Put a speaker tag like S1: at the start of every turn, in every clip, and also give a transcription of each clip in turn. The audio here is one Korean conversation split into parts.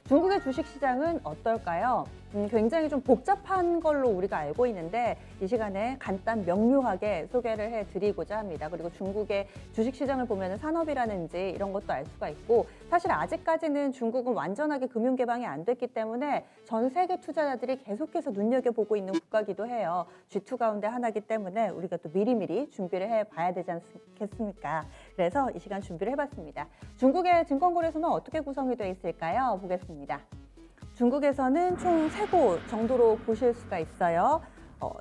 S1: 중국의 주식시장은 어떨까요? 굉장히 좀 복잡한 걸로 우리가 알고 있는데 이 시간에 간단 명료하게 소개를 해드리고자 합니다. 그리고 중국의 주식시장을 보면 산업이라든지 이런 것도 알 수가 있고, 사실 아직까지는 중국은 완전하게 금융 개방이 안 됐기 때문에 전 세계 투자자들이 계속해서 눈여겨보고 있는 국가기도 해요. G2 가운데 하나이기 때문에 우리가 또 미리미리 준비를 해봐야 되지 않겠습니까? 그래서 이 시간 준비를 해봤습니다. 중국의 증권거래소는 어떻게 구성이 되어 있을까요? 보겠습니다. 중국에서는 총 3곳 정도로 보실 수가 있어요.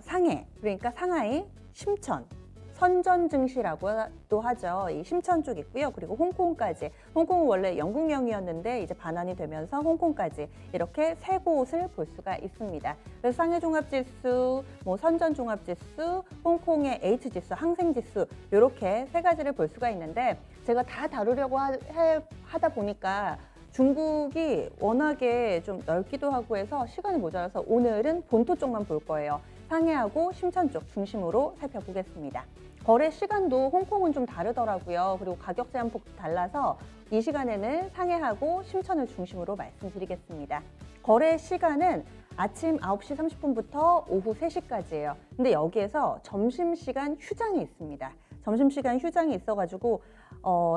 S1: 상해, 그러니까 상하이, 심천, 선전증시라고도 하죠. 이 심천 쪽 있고요. 그리고 홍콩까지. 홍콩은 원래 영국령이었는데 이제 반환이 되면서 홍콩까지 이렇게 3곳을 볼 수가 있습니다. 그래서 상해 종합지수, 선전 종합지수, 홍콩의 H지수, 항생지수 이렇게 3가지를 볼 수가 있는데, 제가 다 다루려고 하다 보니까 중국이 워낙에 좀 넓기도 하고 해서 시간이 모자라서 오늘은 본토 쪽만 볼 거예요. 상해하고 심천 쪽 중심으로 살펴보겠습니다. 거래 시간도 홍콩은 좀 다르더라고요. 그리고 가격 제한폭도 달라서 이 시간에는 상해하고 심천을 중심으로 말씀드리겠습니다. 거래 시간은 아침 9시 30분부터 오후 3시까지예요. 근데 여기에서 점심시간 휴장이 있습니다. 점심시간 휴장이 있어가지고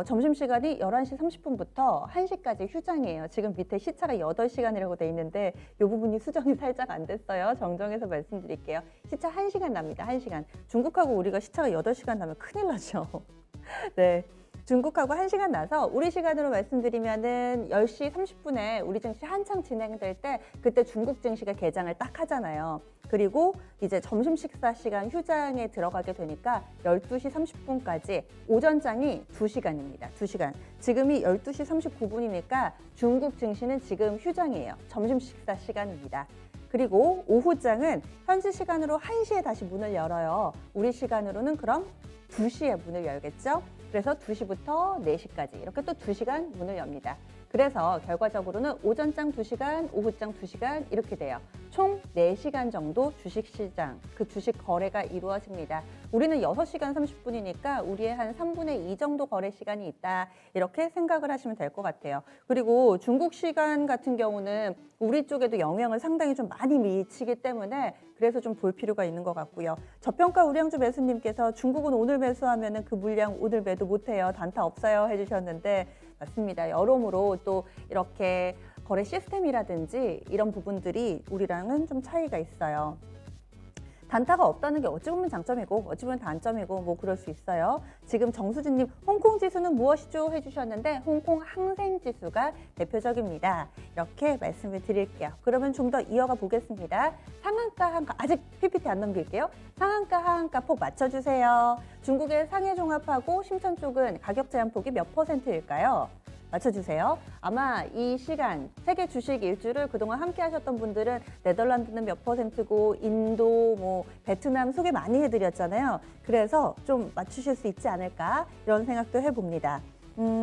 S1: 점심시간이 11시 30분부터 1시까지 휴장이에요. 지금 밑에 시차가 8시간이라고 돼 있는데 이 부분이 수정이 살짝 안 됐어요. 정정해서 말씀드릴게요. 시차 1시간 납니다. 1시간. 중국하고 우리가 시차가 8시간 나면 큰일 나죠. 네. 중국하고 1시간 나서 우리 시간으로 말씀드리면은 10시 30분에 우리 증시 한창 진행될 때 그때 중국 증시가 개장을 딱 하잖아요. 그리고 이제 점심 식사 시간 휴장에 들어가게 되니까 12시 30분까지 오전장이 2시간입니다. 2시간. 지금이 12시 39분이니까 중국 증시는 지금 휴장이에요. 점심 식사 시간입니다. 그리고 오후장은 현지 시간으로 1시에 다시 문을 열어요. 우리 시간으로는 그럼 2시에 문을 열겠죠? 그래서 2시부터 4시까지 이렇게 또 2시간 문을 엽니다. 그래서 결과적으로는 오전장 2시간, 오후장 2시간 이렇게 돼요. 총 4시간 정도 주식시장, 그 주식 거래가 이루어집니다. 우리는 6시간 30분이니까 우리의 한 3분의 2 정도 거래 시간이 있다. 이렇게 생각을 하시면 될 것 같아요. 그리고 중국 시간 같은 경우는 우리 쪽에도 영향을 상당히 좀 많이 미치기 때문에 그래서 좀 볼 필요가 있는 것 같고요. 저평가 우량주 매수님께서 중국은 오늘 매수하면 그 물량 오늘 매도 못해요. 단타 없어요 해주셨는데 맞습니다. 여러모로 또 이렇게 거래 시스템이라든지 이런 부분들이 우리랑은 좀 차이가 있어요. 단타가 없다는 게 어찌 보면 장점이고 어찌 보면 단점이고 뭐 그럴 수 있어요. 지금 정수진님 홍콩 지수는 무엇이죠 해주셨는데 홍콩 항생지수가 대표적입니다. 이렇게 말씀을 드릴게요. 그러면 좀 더 이어가 보겠습니다. 상한가 하한가 아직 PPT 안 넘길게요. 상한가 하한가 폭 맞춰주세요. 중국의 상해 종합하고 심천 쪽은 가격 제한폭이 몇 %일까요? 맞춰주세요. 아마 이 시간 세계 주식 일주를 그동안 함께 하셨던 분들은 네덜란드는 몇 %고 인도, 베트남 소개 많이 해드렸잖아요. 그래서 좀 맞추실 수 있지 않을까 이런 생각도 해봅니다.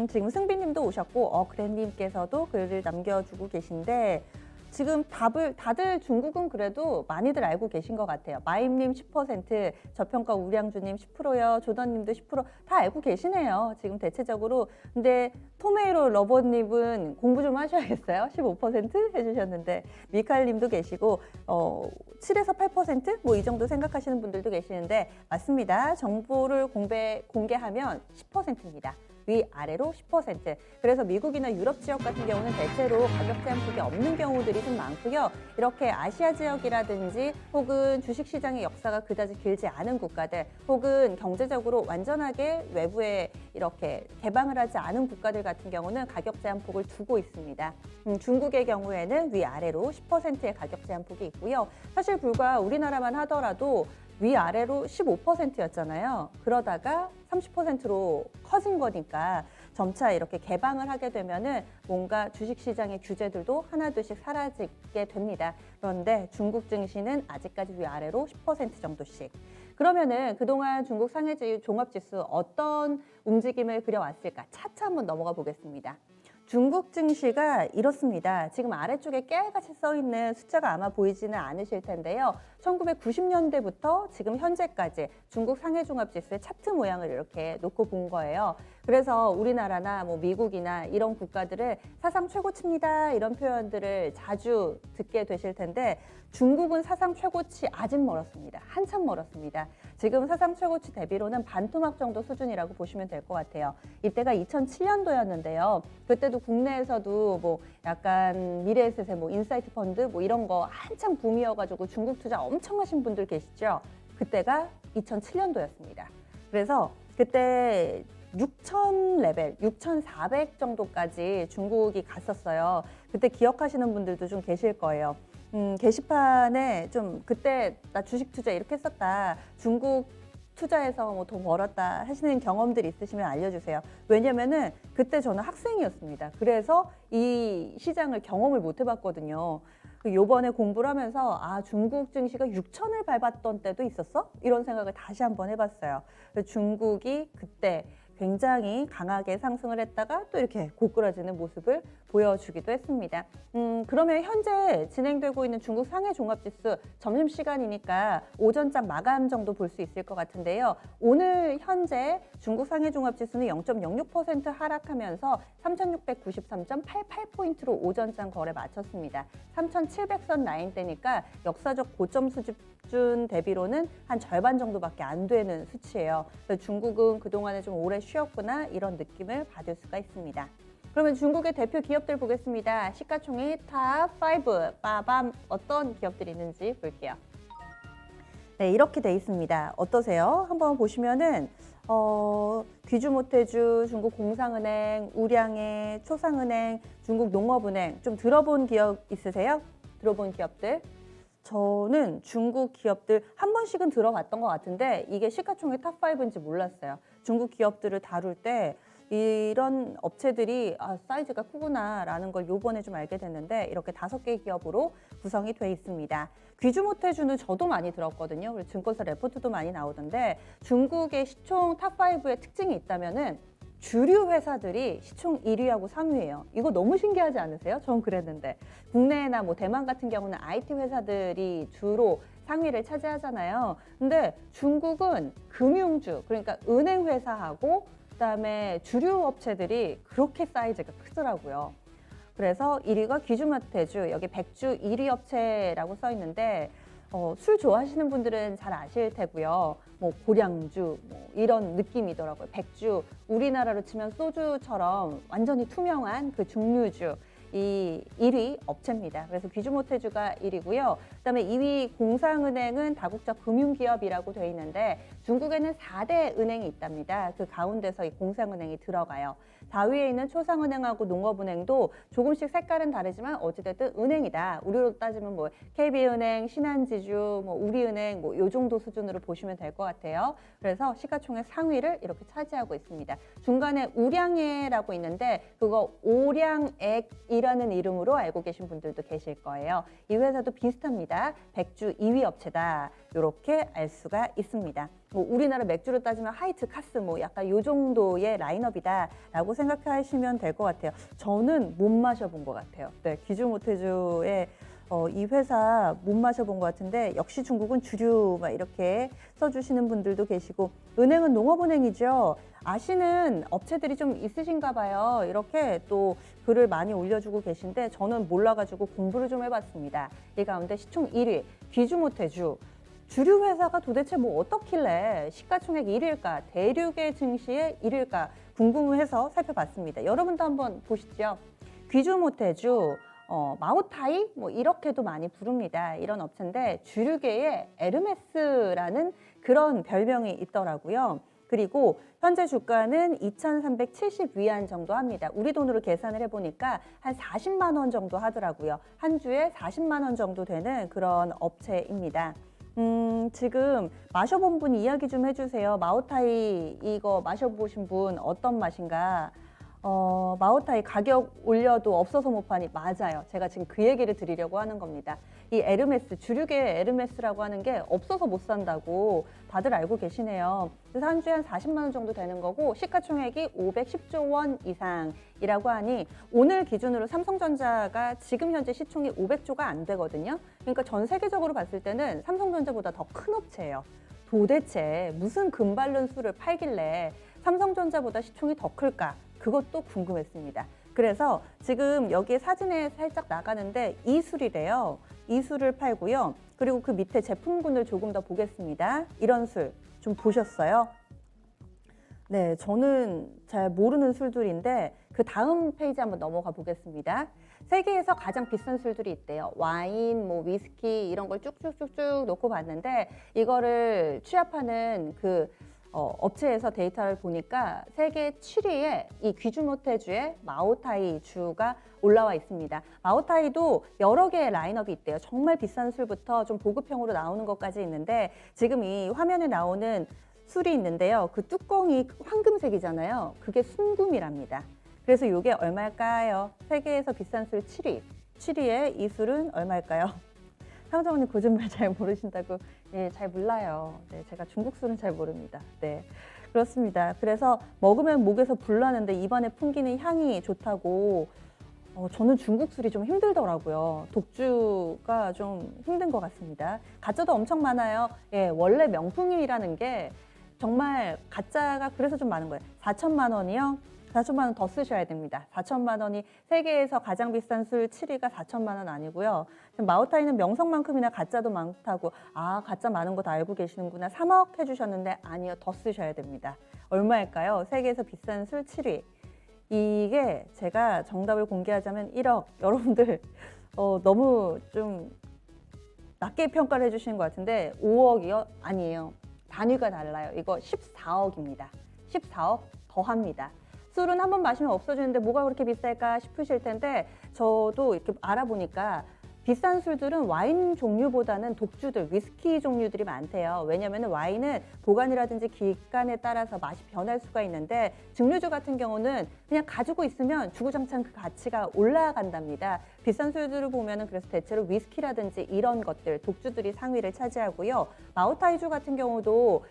S1: 지금 승빈님도 오셨고 그랜님께서도 글을 남겨주고 계신데 지금 다들 중국은 그래도 많이들 알고 계신 것 같아요. 마임님 10%, 저평가 우량주님 10%요. 조던님도 10%다 알고 계시네요. 지금 대체적으로. 근데 토메이로 러버님은 공부 좀 하셔야겠어요. 15% 해주셨는데 미칼님도 계시고 7에서 8% 이 정도 생각하시는 분들도 계시는데 맞습니다. 정보를 공개하면 10%입니다. 위아래로 10%. 그래서 미국이나 유럽 지역 같은 경우는 대체로 가격 제한폭이 없는 경우들이 좀 많고요. 이렇게 아시아 지역이라든지 혹은 주식시장의 역사가 그다지 길지 않은 국가들 혹은 경제적으로 완전하게 외부에 이렇게 개방을 하지 않은 국가들 같은 경우는 가격 제한폭을 두고 있습니다. 중국의 경우에는 위아래로 10%의 가격 제한폭이 있고요. 사실 불과 우리나라만 하더라도 위아래로 15%였잖아요. 그러다가 30%로 커진 거니까 점차 이렇게 개방을 하게 되면은 뭔가 주식시장의 규제들도 하나둘씩 사라지게 됩니다. 그런데 중국 증시는 아직까지 위아래로 10% 정도씩. 그러면은 그동안 중국 상해지 종합지수 어떤 움직임을 그려왔을까? 차차 한번 넘어가 보겠습니다. 중국 증시가 이렇습니다. 지금 아래쪽에 깨알같이 써있는 숫자가 아마 보이지는 않으실 텐데요. 1990년대부터 지금 현재까지 중국 상해종합지수의 차트 모양을 이렇게 놓고 본 거예요. 그래서 우리나라나 뭐 미국이나 이런 국가들을 사상 최고치입니다 이런 표현들을 자주 듣게 되실 텐데 중국은 사상 최고치 아직 멀었습니다. 한참 멀었습니다. 지금 사상 최고치 대비로는 반토막 정도 수준이라고 보시면 될 것 같아요. 이때가 2007년도였는데요. 그때도 국내에서도 뭐 약간 미래에셋의 뭐 인사이트 펀드 뭐 이런 거 한창 붐이어가지고 중국 투자 엄청 하신 분들 계시죠? 그때가 2007년도였습니다. 그래서 그때 6,000 레벨, 6,400 정도까지 중국이 갔었어요. 그때 기억하시는 분들도 좀 계실 거예요. 게시판에 좀 그때 나 주식 투자 이렇게 했었다. 중국 투자해서 뭐 돈 벌었다 하시는 경험들 있으시면 알려주세요. 왜냐면은 그때 저는 학생이었습니다. 그래서 이 시장을 경험을 못 해봤거든요. 요번에 공부를 하면서 아 중국 증시가 6천을 밟았던 때도 있었어? 이런 생각을 다시 한번 해봤어요. 중국이 그때 굉장히 강하게 상승을 했다가 또 이렇게 고꾸라지는 모습을 보여주기도 했습니다. 그러면 현재 진행되고 있는 중국 상해 종합지수 점심시간이니까 오전장 마감 정도 볼 수 있을 것 같은데요. 오늘 현재 중국 상해 종합지수는 0.06% 하락하면서 3,693.88포인트로 오전장 거래 마쳤습니다. 3,700선 라인대니까 역사적 고점 수준 대비로는 한 절반 정도밖에 안 되는 수치예요. 그래서 중국은 그동안에 좀 오래 쉬었구나 이런 느낌을 받을 수가 있습니다. 그러면 중국의 대표 기업들 보겠습니다. 시가총액 탑5 빠밤 어떤 기업들이 있는지 볼게요. 네, 이렇게 돼 있습니다. 어떠세요? 한번 보시면은 귀주모태주, 중국공상은행, 우량회, 초상은행, 중국농업은행 좀 들어본 기업 있으세요? 들어본 기업들? 저는 중국 기업들 한 번씩은 들어봤던 것 같은데 이게 시가총액 탑5인지 몰랐어요. 중국 기업들을 다룰 때 이런 업체들이 사이즈가 크구나라는 걸 요번에 좀 알게 됐는데 이렇게 5개의 기업으로 구성이 돼 있습니다. 귀주모태주는 저도 많이 들었거든요. 그리고 증권사 레포트도 많이 나오던데 중국의 시총 탑5의 특징이 있다면은 주류 회사들이 시총 1위하고 3위예요. 이거 너무 신기하지 않으세요? 전 그랬는데 국내나 뭐 대만 같은 경우는 IT 회사들이 주로 상위를 차지하잖아요. 근데 중국은 금융주, 그러니까 은행 회사하고 그다음에 주류 업체들이 그렇게 사이즈가 크더라고요. 그래서 1위가 귀주모태주, 여기 백주 1위 업체라고 써 있는데 술 좋아하시는 분들은 잘 아실 테고요. 뭐 고량주 뭐 이런 느낌이더라고요. 백주, 우리나라로 치면 소주처럼 완전히 투명한 그 중류주. 이 1위 업체입니다. 그래서 귀주모태주가 1위고요. 그다음에 2위 공상은행은 다국적 금융기업이라고 되어 있는데 중국에는 4대 은행이 있답니다. 그 가운데서 이 공상은행이 들어가요. 4위에 있는 초상은행하고 농업은행도 조금씩 색깔은 다르지만 어찌됐든 은행이다. 우리로 따지면 뭐 KB은행, 신한지주, 뭐 우리은행 뭐 요 정도 수준으로 보시면 될 것 같아요. 그래서 시가총액 상위를 이렇게 차지하고 있습니다. 중간에 우량회라고 있는데 그거 오량액이라는 이름으로 알고 계신 분들도 계실 거예요. 이 회사도 비슷합니다. 백주 2위 업체다. 이렇게 알 수가 있습니다. 뭐 우리나라 맥주로 따지면 하이트, 카스 뭐 약간 요 정도의 라인업이다라고 생각하시면 될 것 같아요. 저는 못 마셔본 것 같아요. 네, 귀주모태주의 이 회사 못 마셔본 것 같은데 역시 중국은 주류 막 이렇게 써주시는 분들도 계시고 은행은 농업은행이죠. 아시는 업체들이 좀 있으신가 봐요. 이렇게 또 글을 많이 올려주고 계신데 저는 몰라가지고 공부를 좀 해봤습니다. 이 가운데 시총 1위 귀주모태주. 주류 회사가 도대체 뭐 어떻길래 시가총액 1위일까? 대륙의 증시의 1위일까? 궁금해서 살펴봤습니다. 여러분도 한번 보시죠. 귀주모태주, 마오타이 뭐 이렇게도 많이 부릅니다. 이런 업체인데 주류계의 에르메스라는 그런 별명이 있더라고요. 그리고 현재 주가는 2,370위안 정도 합니다. 우리 돈으로 계산을 해보니까 한 40만 원 정도 하더라고요. 한 주에 40만 원 정도 되는 그런 업체입니다. 지금 마셔본 분 이야기 좀 해주세요. 마오타이 이거 마셔보신 분 어떤 맛인가? 마오타이 가격 올려도 없어서 못 파니 맞아요. 제가 지금 그 얘기를 드리려고 하는 겁니다. 이 에르메스, 주류계의 에르메스라고 하는 게 없어서 못 산다고 다들 알고 계시네요. 그래서 한 주에 한 40만 원 정도 되는 거고 시가총액이 510조 원 이상이라고 하니 오늘 기준으로 삼성전자가 지금 현재 시총이 500조가 안 되거든요. 그러니까 전 세계적으로 봤을 때는 삼성전자보다 더 큰 업체예요. 도대체 무슨 금발른 술을 팔길래 삼성전자보다 시총이 더 클까? 그것도 궁금했습니다. 그래서 지금 여기에 사진에 살짝 나가는데 이 술이래요. 이 술을 팔고요. 그리고 그 밑에 제품군을 조금 더 보겠습니다. 이런 술 좀 보셨어요? 네, 저는 잘 모르는 술들인데 그 다음 페이지 한번 넘어가 보겠습니다. 세계에서 가장 비싼 술들이 있대요. 와인, 뭐 위스키 이런 걸 쭉쭉쭉쭉 놓고 봤는데 이거를 취합하는 그 업체에서 데이터를 보니까 세계 7위에 이 귀주모테주의 마오타이 주가 올라와 있습니다. 마오타이도 여러 개의 라인업이 있대요. 정말 비싼 술부터 좀 보급형으로 나오는 것까지 있는데 지금 이 화면에 나오는 술이 있는데요. 그 뚜껑이 황금색이잖아요. 그게 순금이랍니다. 그래서 이게 얼마일까요? 세계에서 비싼 술 7위. 7위에 이 술은 얼마일까요? 상정언니 거짓말 잘 모르신다고. 예, 잘 몰라요. 네, 제가 중국 술은 잘 모릅니다. 네, 그렇습니다. 그래서 먹으면 목에서 불나는데 입안에 풍기는 향이 좋다고. 저는 중국 술이 좀 힘들더라고요. 독주가 좀 힘든 것 같습니다. 가짜도 엄청 많아요. 예, 원래 명품이라는 게 정말 가짜가 그래서 좀 많은 거예요. 4천만 원이요? 4천만 원 더 쓰셔야 됩니다. 4천만 원이 세계에서 가장 비싼 술 7위가 4천만 원 아니고요. 마오타이는 명성만큼이나 가짜도 많다고. 아, 가짜 많은 거 다 알고 계시는구나. 3억 해주셨는데 아니요, 더 쓰셔야 됩니다. 얼마일까요? 세계에서 비싼 술 7위. 이게 제가 정답을 공개하자면 1억. 여러분들 너무 좀 낮게 평가를 해주시는 것 같은데 5억이요? 아니에요. 단위가 달라요. 이거 14억입니다. 14억 더합니다. 술은 한 번 마시면 없어지는데 뭐가 그렇게 비쌀까 싶으실 텐데 저도 이렇게 알아보니까 비싼 술들은 와인 종류보다는 독주들, 위스키 종류들이 많대요. 왜냐하면 와인은 보관이라든지 기간에 따라서 맛이 변할 수가 있는데 증류주 같은 경우는 그냥 가지고 있으면 주구장창 그 가치가 올라간답니다. 비싼 술들을 보면은 그래서 대체로 위스키라든지 이런 것들, 독주들이 상위를 차지하고요. 마오타이주 같은 경우도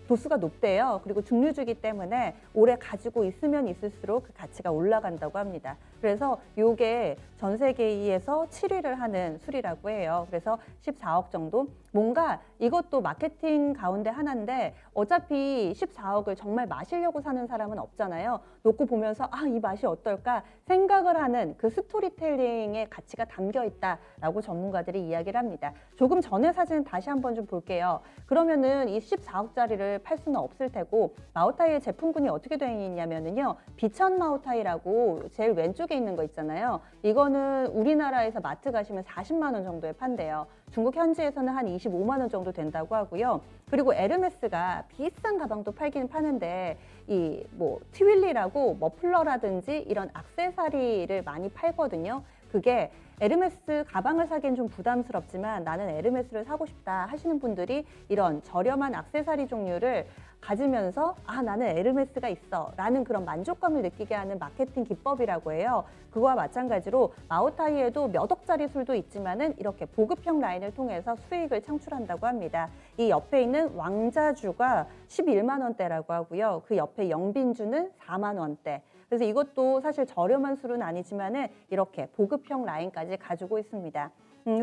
S1: 도수가 높대요. 그리고 증류주기 때문에 오래 가지고 있으면 있을수록 그 가치가 올라간다고 합니다. 그래서 이게 전 세계에서 7위를 하는 술이라고 해요. 그래서 14억 정도? 뭔가 이것도 마케팅 가운데 하나인데 어차피 14억을 정말 마시려고 사는 사람은 없잖아요. 놓고 보면서 아, 이 맛이 어떨까 생각을 하는 그 스토리텔링의 가치가 담겨 있다라고 전문가들이 이야기를 합니다. 조금 전에 사진 다시 한번 좀 볼게요. 그러면은 이 14억짜리를 팔 수는 없을 테고 마오타이의 제품군이 어떻게 되어 있냐면요. 비천 마오타이라고 제일 왼쪽에 있는 거 있잖아요. 이거는 우리나라에서 마트 가시면 40만 원 정도에 판대요. 중국 현지에서는 한 25만 원 정도 된다고 하고요. 그리고 에르메스가 비싼 가방도 팔기는 파는데 이 뭐 트윌리라고 머플러라든지 이런 액세서리를 많이 팔거든요. 그게 에르메스 가방을 사기엔 좀 부담스럽지만 나는 에르메스를 사고 싶다 하시는 분들이 이런 저렴한 액세서리 종류를 가지면서 아, 나는 에르메스가 있어 라는 그런 만족감을 느끼게 하는 마케팅 기법이라고 해요. 그거와 마찬가지로 마오타이에도 몇 억짜리 술도 있지만은 이렇게 보급형 라인을 통해서 수익을 창출한다고 합니다. 이 옆에 있는 왕자주가 11만 원대라고 하고요. 그 옆에 영빈주는 4만 원대. 그래서 이것도 사실 저렴한 술은 아니지만은 이렇게 보급형 라인까지 가지고 있습니다.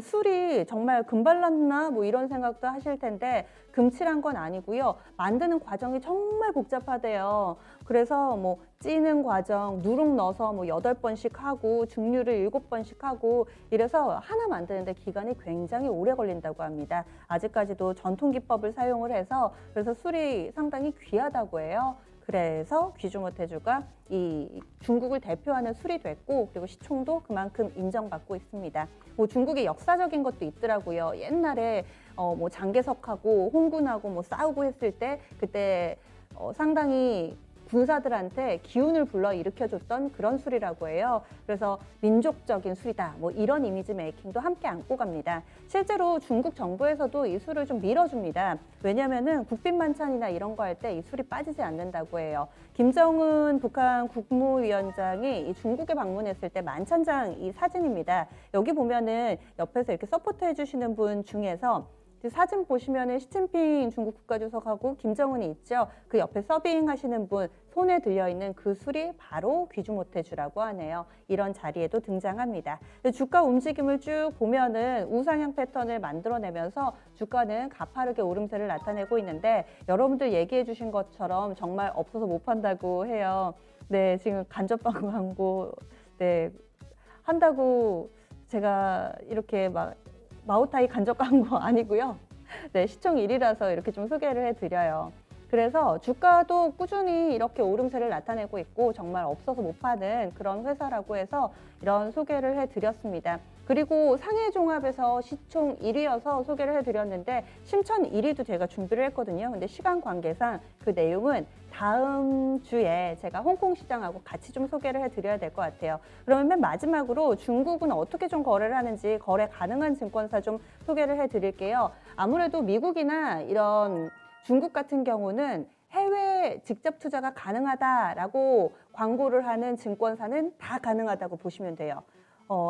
S1: 술이 정말 금발랐나 뭐 이런 생각도 하실 텐데 금칠한 건 아니고요. 만드는 과정이 정말 복잡하대요. 그래서 뭐 찌는 과정, 누룩 넣어서 뭐 8번씩 하고 증류를 7번씩 하고 이래서 하나 만드는데 기간이 굉장히 오래 걸린다고 합니다. 아직까지도 전통 기법을 사용을 해서 그래서 술이 상당히 귀하다고 해요. 그래서 귀주모테주가 이 중국을 대표하는 술이 됐고 그리고 시총도 그만큼 인정받고 있습니다. 뭐 중국의 역사적인 것도 있더라고요. 옛날에 뭐 장개석하고 홍군하고 뭐 싸우고 했을 때 그때 상당히 군사들한테 기운을 불러 일으켜줬던 그런 술이라고 해요. 그래서 민족적인 술이다. 뭐 이런 이미지 메이킹도 함께 안고 갑니다. 실제로 중국 정부에서도 이 술을 좀 밀어줍니다. 왜냐하면은 국빈 만찬이나 이런 거 할 때 이 술이 빠지지 않는다고 해요. 김정은 북한 국무위원장이 이 중국에 방문했을 때 만찬장 이 사진입니다. 여기 보면은 옆에서 이렇게 서포트 해주시는 분 중에서 사진 보시면은 시진핑 중국 국가주석하고 김정은이 있죠. 그 옆에 서빙하시는 분 손에 들려있는 그 술이 바로 귀주모테주라고 하네요. 이런 자리에도 등장합니다. 주가 움직임을 쭉 보면은 우상향 패턴을 만들어내면서 주가는 가파르게 오름세를 나타내고 있는데 여러분들 얘기해 주신 것처럼 정말 없어서 못 판다고 해요. 네, 지금 간접방어 광고 네, 한다고 제가 이렇게 막 마오타이 간접 광고 아니고요. 네, 시총 1위라서 이렇게 좀 소개를 해드려요. 그래서 주가도 꾸준히 이렇게 오름세를 나타내고 있고 정말 없어서 못 파는 그런 회사라고 해서 이런 소개를 해드렸습니다. 그리고 상해 종합에서 시총 1위여서 소개를 해드렸는데 심천 1위도 제가 준비를 했거든요. 근데 시간 관계상 그 내용은 다음 주에 제가 홍콩 시장하고 같이 좀 소개를 해드려야 될 것 같아요. 그러면 맨 마지막으로 중국은 어떻게 좀 거래를 하는지 거래 가능한 증권사 좀 소개를 해드릴게요. 아무래도 미국이나 이런 중국 같은 경우는 해외 직접 투자가 가능하다라고 광고를 하는 증권사는 다 가능하다고 보시면 돼요.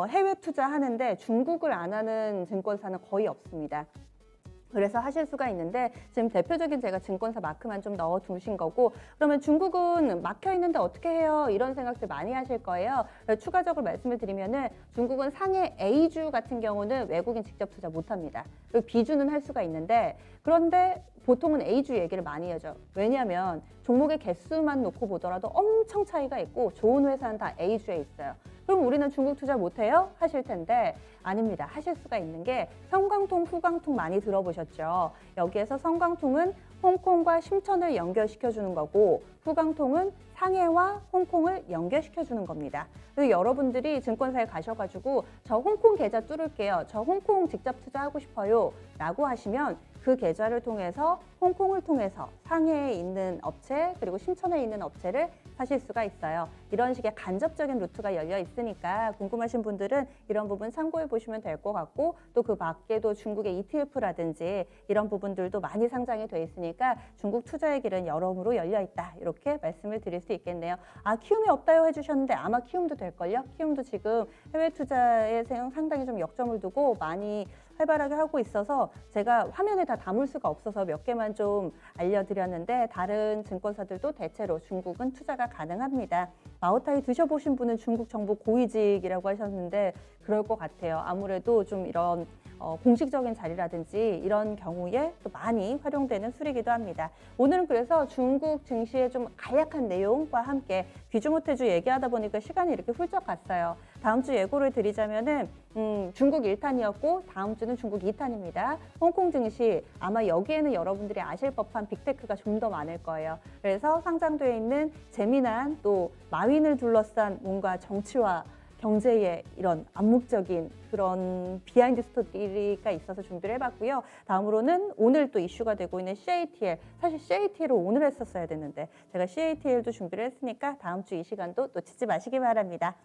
S1: 해외 투자하는데 중국을 안 하는 증권사는 거의 없습니다. 그래서 하실 수가 있는데 지금 대표적인 제가 증권사 마크만 좀 넣어 두신 거고 그러면 중국은 막혀 있는데 어떻게 해요? 이런 생각들 많이 하실 거예요. 추가적으로 말씀을 드리면은 중국은 상해 A주 같은 경우는 외국인 직접 투자 못 합니다. B주는 할 수가 있는데 그런데 보통은 A주 얘기를 많이 하죠. 왜냐하면 종목의 개수만 놓고 보더라도 엄청 차이가 있고 좋은 회사는 다 A주에 있어요. 그럼 우리는 중국 투자 못해요? 하실 텐데 아닙니다. 하실 수가 있는 게 성광통, 후광통 많이 들어보셨죠? 여기에서 성광통은 홍콩과 심천을 연결시켜주는 거고 후광통은 상해와 홍콩을 연결시켜주는 겁니다. 그래서 여러분들이 증권사에 가셔가지고 저 홍콩 계좌 뚫을게요. 저 홍콩 직접 투자하고 싶어요. 라고 하시면 그 계좌를 통해서 홍콩을 통해서 상해에 있는 업체 그리고 심천에 있는 업체를 사실 수가 있어요. 이런 식의 간접적인 루트가 열려 있으니까 궁금하신 분들은 이런 부분 참고해 보시면 될 것 같고 또 그 밖에도 중국의 ETF라든지 이런 부분들도 많이 상장이 돼 있으니까 중국 투자의 길은 여러모로 열려 있다. 이렇게 말씀을 드릴 수 있겠네요. 아, 키움이 없다요 해주셨는데 아마 키움도 될걸요? 키움도 지금 해외 투자에 상당히 좀 역점을 두고 많이 활발하게 하고 있어서 제가 화면에 다 담을 수가 없어서 몇 개만 좀 알려드렸는데 다른 증권사들도 대체로 중국은 투자가 가능합니다. 마오타이 드셔보신 분은 중국 정부 고위직이라고 하셨는데 그럴 것 같아요. 아무래도 좀 이런 공식적인 자리라든지 이런 경우에 또 많이 활용되는 술이기도 합니다. 오늘은 그래서 중국 증시의 좀 간략한 내용과 함께 귀주모테주 얘기하다 보니까 시간이 이렇게 훌쩍 갔어요. 다음 주 예고를 드리자면은 중국 1탄이었고 다음 주는 중국 2탄입니다. 홍콩 증시 아마 여기에는 여러분들이 아실 법한 빅테크가 좀 더 많을 거예요. 그래서 상장되어 있는 재미난 또 마윈을 둘러싼 뭔가 정치와 경제의 이런 암묵적인 그런 비하인드 스토리가 있어서 준비를 해봤고요. 다음으로는 오늘 또 이슈가 되고 있는 CATL. 사실 CATL을 오늘 했었어야 됐는데 제가 CATL도 준비를 했으니까 다음 주 이 시간도 놓치지 마시기 바랍니다.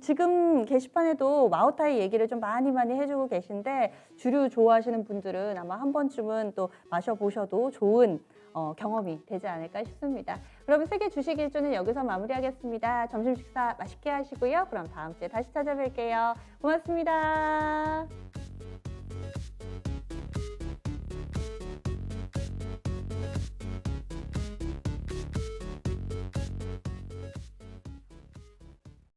S1: 지금 게시판에도 마오타이 얘기를 좀 많이 해주고 계신데 주류 좋아하시는 분들은 아마 한 번쯤은 또 마셔보셔도 좋은 경험이 되지 않을까 싶습니다. 그러면 세계 주식 일주는 여기서 마무리하겠습니다. 점심 식사 맛있게 하시고요. 그럼 다음 주에 다시 찾아뵐게요. 고맙습니다.